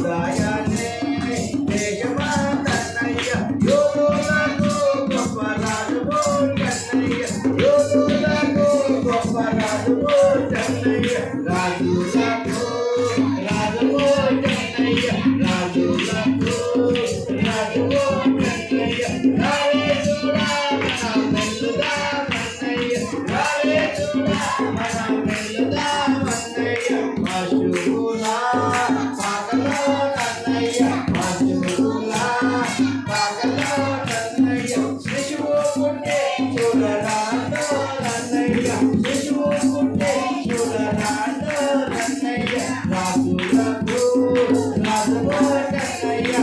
సముదాయాన్ని దేశమాతన్నయ్య యోధులకు గొప్ప రాజువో కన్నయ్య యోధులకు గొప్ప రాజువో కన్నయ్య రాజులకు రాజువో కన్నయ్య రాజులకు రాజువో కన్నయ్య రాజులా మనం వెళ్దామన్నయ్య రాజులా మనం వెళ్దామన్నయ్య పశువులా పగలో నన్నయ్య పశువులా పగలో నన్నయ్య శిశువు పుట్టే చూడరాందో నన్నయ్య శిశువు పుట్టే చూడరాందో నన్నయ్య రాజులకు రాజువో కన్నయ్య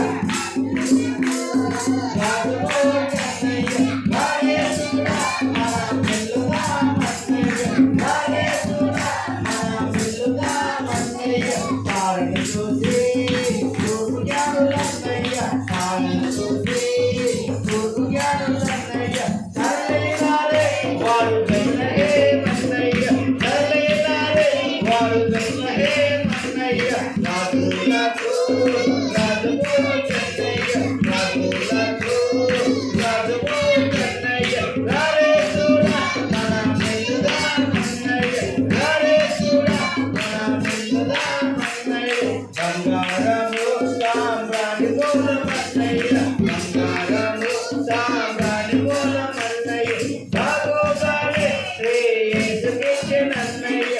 రాజువో కన్నయ్య రాజేశుడా మనం వెళ్దామన్నయ్య రాజేశుడా మనం వెళ్దామన్నయ్య తారని చూసి తూర్పు జ్ఞానులన్నయ్య తారని చూసి తూర్పు జ్ఞానులన్నయ్య తరలినారే వారు వెళ్ళేమన్నయ్య తరలినారే వారు వెళ్ళేమన్నయ్య రాజులకు రాజువో కన్నయ్య రాజులకు రాజువో కన్నయ్య రాజేశుడా మనం వెళ్దామన్నయ్య రాజేశుడా మనం వెళ్దామన్నయ్య బంగారము సాంబ్రాణి మూలమన్నయ్య బంగారము సాంబ్రాణి మూలమన్నయ్య బాగోగానే శ్రీ యేసుకిచ్చెనన్నయ్య